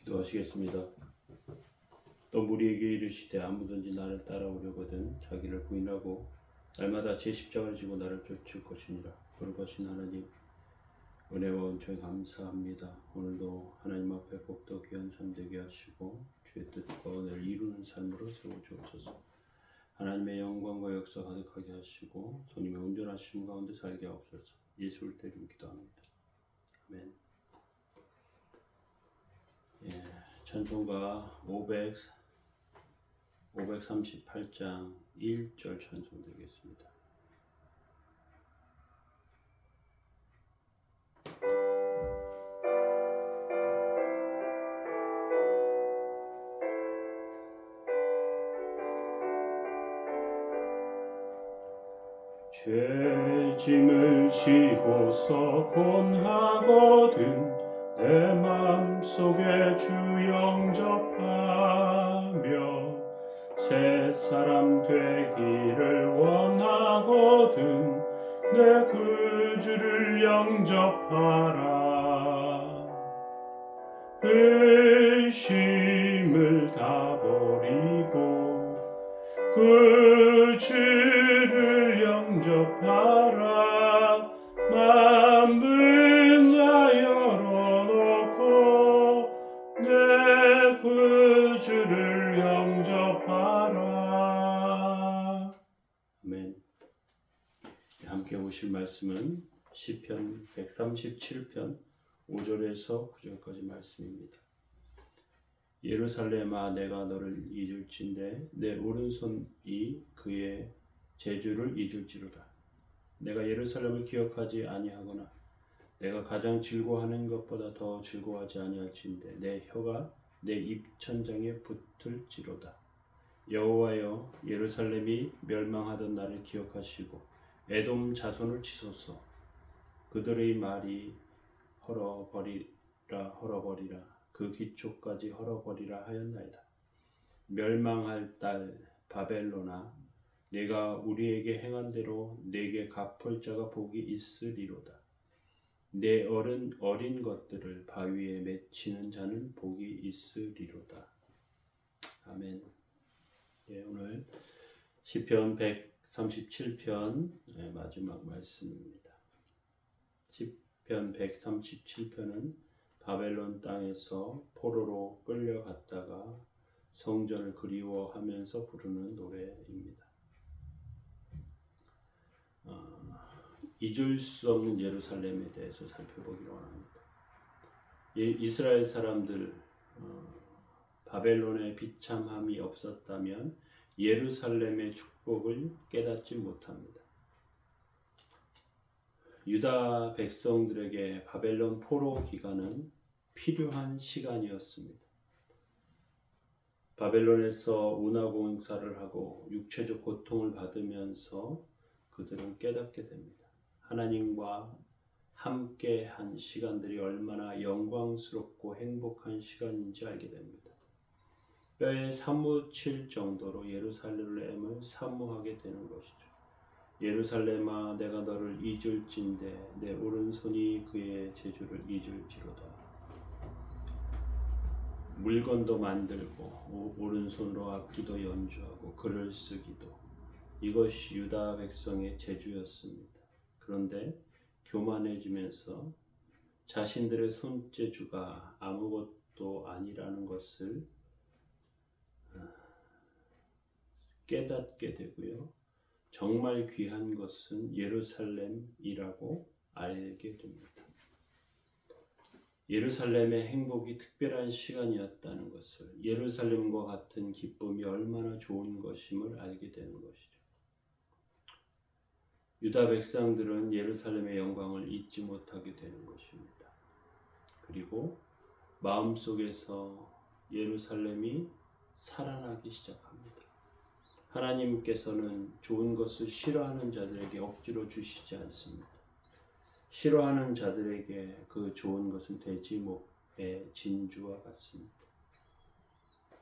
기도하시겠습니다. 또 우리에게 이르시되 아무든지 나를 따라오려거든 자기를 부인하고 날마다 제 십자가를 지고 나를 쫓을 것이니라. 거룩하신 하나님, 은혜와 은총에 감사합니다. 오늘도 하나님 앞에 복도 귀한 삶 되게 하시고 주의 뜻과 은혜를 이루는 삶으로 세워주옵소서. 하나님의 영광과 역사 가득하게 하시고 주님의 온전하심 가운데 살게 하옵소서. 예수를 때리며 기도합니다. 아멘. 찬송가 538장 1절 찬송 드리겠습니다. 죄짐을 지고서 권하거든 내 맘속에 주 영접하며 새 사람 되기를 원하거든 내 구주를 영접하라. 의심을 다 버리고 구주를 영접하라. 만물 다 열어놓고 내 구주를 영접하라. 아멘. 함께 보실 말씀은 시편 137편 5절에서 9절까지 말씀입니다. 예루살렘아, 내가 너를 잊을진대 내 오른손이 그의 제주를 잊을지로다. 내가 예루살렘을 기억하지 아니하거나 내가 가장 즐거워하는 것보다 더 즐거워하지 아니할진대 내 혀가 내 입천장에 붙을지로다. 여호와여, 예루살렘이 멸망하던 날을 기억하시고 에돔 자손을 치소서. 그들의 말이 헐어버리라 그 기초까지 헐어버리라 하였나이다. 멸망할 딸 바벨론아, 내가 우리에게 행한 대로 내게 갚을 자가 복이 있으리로다. 내 어린 것들을 바위에 맺히는 자는 복이 있으리로다. 아멘. 오늘 시편 137편 마지막 말씀입니다. 시편 137편은 바벨론 땅에서 포로로 끌려갔다가 성전을 그리워하면서 부르는 노래입니다. 잊을 수 없는 예루살렘에 대해서 살펴보기로 합니다. 이스라엘 사람들 바벨론의 비참함이 없었다면 예루살렘의 축복을 깨닫지 못합니다. 유다 백성들에게 바벨론 포로 기간은 필요한 시간이었습니다. 바벨론에서 운하공사를 하고 육체적 고통을 받으면서 그들은 깨닫게 됩니다. 하나님과 함께 한 시간들이 얼마나 영광스럽고 행복한 시간인지 알게 됩니다. 뼈에 사무칠 정도로 예루살렘을 사모하게 되는 것이죠. 예루살렘아, 내가 너를 잊을진대 내 오른손이 그의 제주를 잊을지로다. 물건도 만들고 오른손으로 악기도 연주하고 글을 쓰기도, 이것이 유다 백성의 재주였습니다. 그런데 교만해지면서 자신들의 손재주가 아무것도 아니라는 것을 깨닫게 되고요. 정말 귀한 것은 예루살렘이라고 알게 됩니다. 예루살렘의 행복이 특별한 시간이었다는 것을, 예루살렘과 같은 기쁨이 얼마나 좋은 것임을 알게 되는 것이죠. 유다 백성들은 예루살렘의 영광을 잊지 못하게 되는 것입니다. 그리고 마음속에서 예루살렘이 살아나기 시작합니다. 하나님께서는 좋은 것을 싫어하는 자들에게 억지로 주시지 않습니다. 싫어하는 자들에게 그 좋은 것은 돼지목의 진주와 같습니다.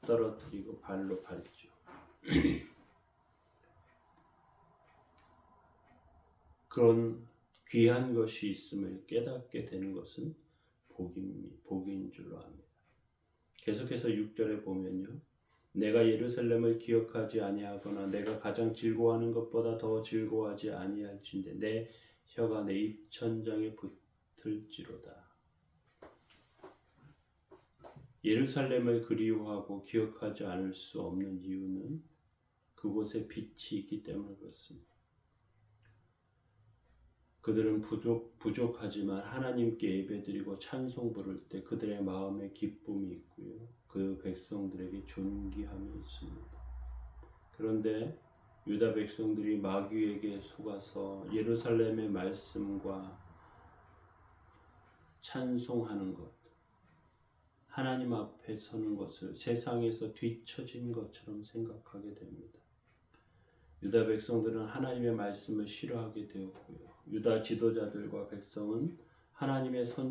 떨어뜨리고 발로 밟죠. 그런 귀한 것이 있음을 깨닫게 되는 것은 복인 줄로 압니다. 계속해서 6절에 보면요. 내가 예루살렘을 기억하지 아니하거나 내가 가장 즐거워하는 것보다 더 즐거워하지 아니할진대 내 혀가 내 입천장에 붙을지로다. 예루살렘을 그리워하고 기억하지 않을 수 없는 이유는 그곳에 빛이 있기 때문에 그렇습니다. 그들은 부족하지만 하나님께 예배드리고 찬송 부를 때 그들의 마음에 기쁨이 있고요. 그 백성들에게 존귀함이 있습니다. 그런데 유다 백성들이 마귀에게 속아서 예루살렘의 말씀과 찬송하는 것, 하나님 앞에 서는 것을 세상에서 뒤처진 것처럼 생각하게 됩니다. 유다 백성들은 하나님의 말씀을 싫어하게 되었고요. 유다 지도자들과 백성은 하나님께서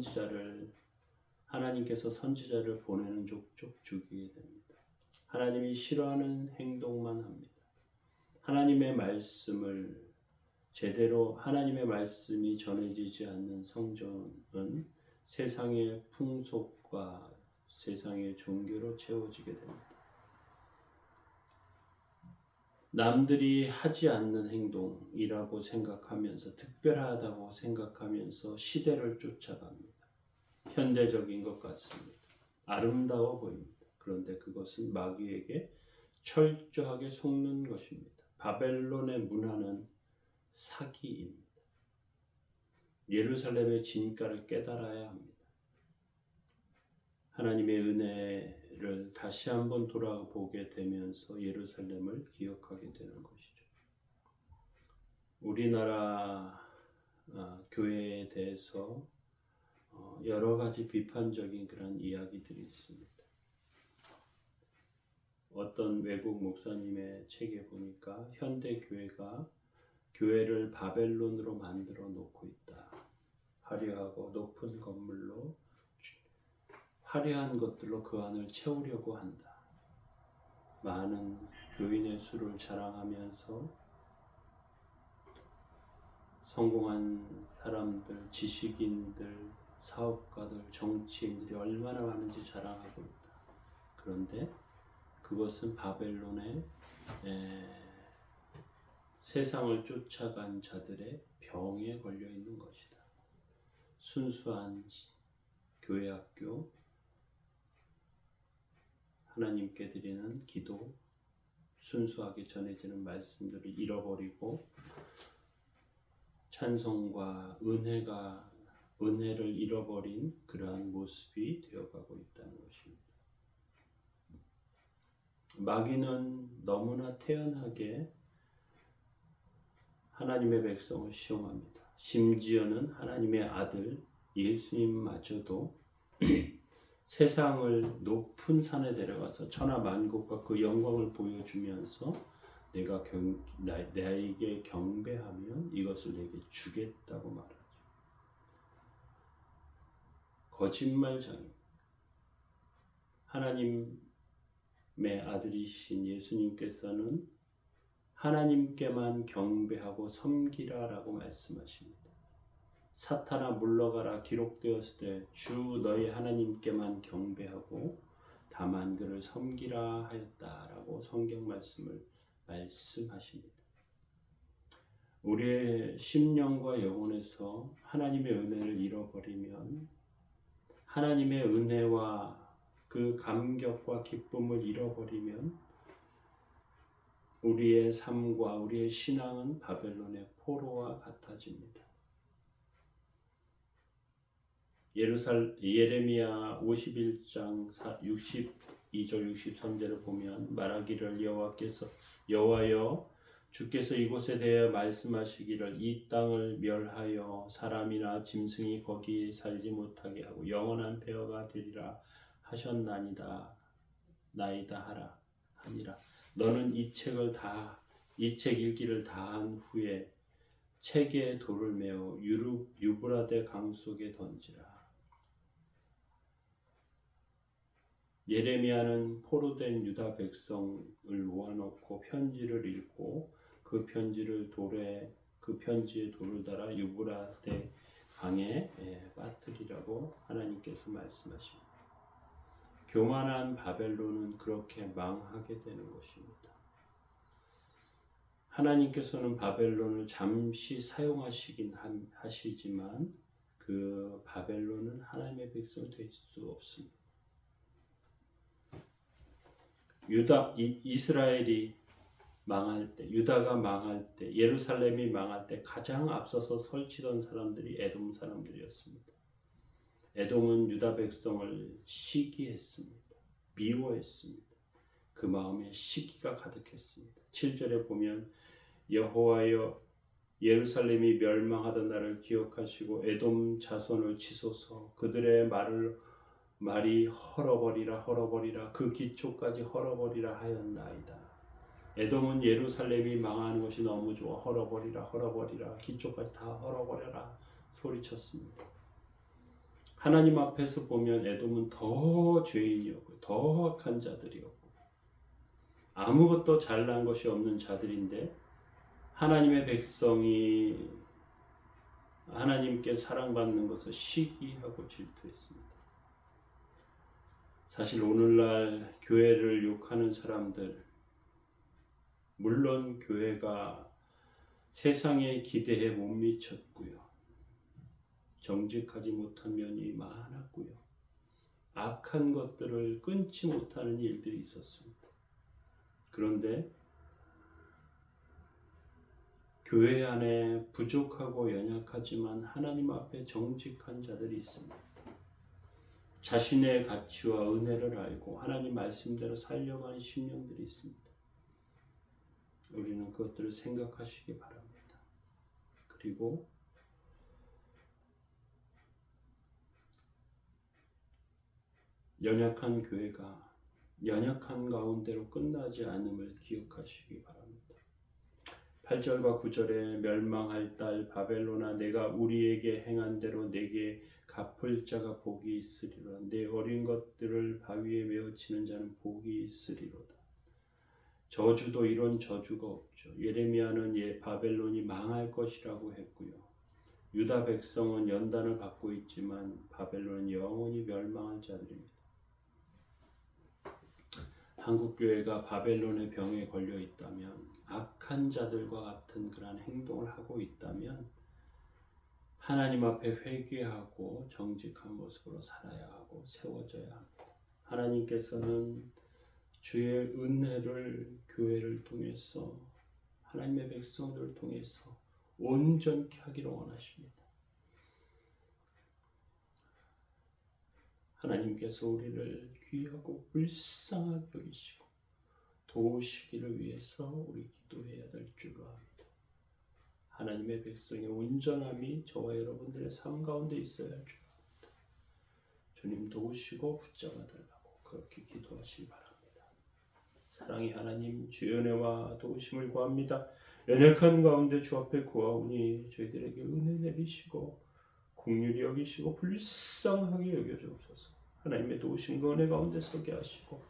선지자를 보내는 족족 죽이게 됩니다. 하나님이 싫어하는 행동만 합니다. 하나님의 말씀이 전해지지 않는 성전은 세상의 풍속과 세상의 종교로 채워지게 됩니다. 남들이 하지 않는 행동이라고 생각하면서 특별하다고 생각하면서 시대를 쫓아갑니다. 현대적인 것 같습니다. 아름다워 보입니다. 그런데 그것은 마귀에게 철저하게 속는 것입니다. 바벨론의 문화는 사기입니다. 예루살렘의 진가를 깨달아야 합니다. 하나님의 은혜를 다시 한번 돌아보게 되면서 예루살렘을 기억하게 되는 것이죠. 우리나라 교회에 대해서 여러 가지 비판적인 그런 이야기들이 있습니다. 어떤 외국 목사님의 책에 보니까 현대 교회가 교회를 바벨론으로 만들어 놓고 있다. 화려하고 높은 건물로 화려한 것들로 그 안을 채우려고 한다. 많은 교인의 수를 자랑하면서 성공한 사람들, 지식인들, 사업가들, 정치인들이 얼마나 많은지 자랑하고 있다. 그런데 그것은 바벨론의 세상을 쫓아간 자들의 병에 걸려 있는 것이다. 순수한 교회 학교, 하나님께 드리는 기도, 순수하게 전해지는 말씀들을 잃어버리고 찬송과 은혜를 잃어버린 그러한 모습이 되어가고 있다는 것입니다. 마귀는 너무나 태연하게 하나님의 백성을 시험합니다. 심지어는 하나님의 아들 예수님마저도 세상을 높은 산에 데려가서 천하 만국과 그 영광을 보여주면서 나에게 경배하면 이것을 내게 주겠다고 말하죠. 거짓말장입니다. 하나님의 아들이신 예수님께서는 하나님께만 경배하고 섬기라라고 말씀하십니다. 사탄아 물러가라 기록되었을 때 주 너희 하나님께만 경배하고 다만 그를 섬기라 하였다라고 성경 말씀하십니다. 우리의 심령과 영혼에서 하나님의 은혜를 잃어버리면 하나님의 은혜와 그 감격과 기쁨을 잃어버리면 우리의 삶과 우리의 신앙은 바벨론의 포로와 같아집니다. 예레미야 51장 62절 63절을 보면 말하기를 여호와여 주께서 이곳에 대해 말씀하시기를 이 땅을 멸하여 사람이나 짐승이 거기 살지 못하게 하고 영원한 폐허가 되리라 하셨나이다 하니라. 너는 이 책 읽기를 다한 후에 책에 돌을 메어 유브라데 강 속에 던지라. 예레미야는 포로된 유다 백성을 모아놓고 편지를 읽고 그 편지의 돌을 달아 유브라데 강에 빠뜨리라고 하나님께서 말씀하십니다. 교만한 바벨론은 그렇게 망하게 되는 것입니다. 하나님께서는 바벨론을 잠시 사용하시긴 하시지만 그 바벨론은 하나님의 백성이 될 수 없습니다. 이스라엘이 망할 때, 유다가 망할 때, 예루살렘이 망할 때 가장 앞서서 설치던 사람들이 에돔 사람들이었습니다. 에돔은 유다 백성을 시기했습니다. 미워했습니다. 그 마음에 시기가 가득했습니다. 7절에 보면 여호와여 예루살렘이 멸망하던 날을 기억하시고 에돔 자손을 치소서. 그들의 말이 헐어버리라 그 기초까지 헐어버리라 하였나이다. 에돔은 예루살렘이 망하는 것이 너무 좋아 헐어버리라 기초까지 다 헐어버려라 소리쳤습니다. 하나님 앞에서 보면 에돔은 더 죄인이었고 더 악한 자들이었고 아무것도 잘난 것이 없는 자들인데 하나님의 백성이 하나님께 사랑받는 것을 시기하고 질투했습니다. 사실 오늘날 교회를 욕하는 사람들, 물론 교회가 세상의 기대에 못 미쳤고요. 정직하지 못한 면이 많았고요. 악한 것들을 끊지 못하는 일들이 있었습니다. 그런데 교회 안에 부족하고 연약하지만 하나님 앞에 정직한 자들이 있습니다. 자신의 가치와 은혜를 알고 하나님 말씀대로 살려가는 심령들이 있습니다. 우리는 그것들을 생각하시기 바랍니다. 그리고 연약한 교회가 연약한 가운데로 끝나지 않음을 기억하시기 바랍니다. 8절과 9절에 멸망할 딸 바벨론아 내가 우리에게 행한 대로 내게 갚을 자가 복이 있으리로다. 내 어린 것들을 바위에 메어치는 자는 복이 있으리로다. 저주도 이런 저주가 없죠. 예레미야는 바벨론이 망할 것이라고 했고요. 유다 백성은 연단을 받고 있지만 바벨론은 영원히 멸망할 자들입니다. 한국교회가 바벨론의 병에 걸려 있다면 악한 자들과 같은 그러한 행동을 하고 있다면 하나님 앞에 회개하고 정직한 모습으로 살아야 하고 세워져야 합니다. 하나님께서는 주의 은혜를 교회를 통해서 하나님의 백성들을 통해서 온전케 하기를 원하십니다. 하나님께서 우리를 귀하고 불쌍하게 여기시고 도우시기를 위해서 우리 기도해야 될 줄로 압니다. 하나님의 백성의 온전함이 저와 여러분들의 삶 가운데 있어야 할 줄 압니다. 주님 도우시고 붙잡아 달라고 그렇게 기도하시기 바랍니다. 사랑의 하나님, 주의 은혜와 도우심을 구합니다. 연약한 가운데 주 앞에 구하오니 저희들에게 은혜 내리시고 긍휼히 여기시고 불쌍하게 여겨주옵소서. 하나님의 도우심과 은혜 가운데 서게 하시고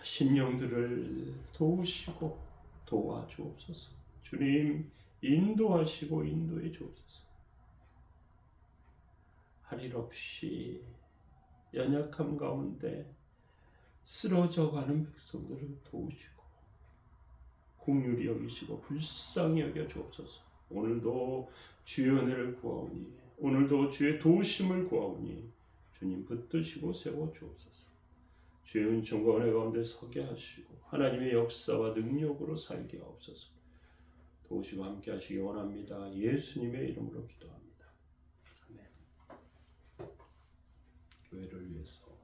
심령들을 도우시고 도와주옵소서. 주님 인도하시고 인도해 주옵소서. 할 일 없이 연약함 가운데 쓰러져가는 백성들을 도우시고 긍휼히 여기시고 불쌍히 여겨 주옵소서. 오늘도 주의 은혜를 구하오니 오늘도 주의 도우심을 구하오니 주님 붙드시고 세워 주옵소서. 주의 은총과 은혜 가운데 서게 하시고 하나님의 역사와 능력으로 살게 하옵소서. 도우시고 함께 하시기 원합니다. 예수님의 이름으로 기도합니다. 아멘. 교회를 위해서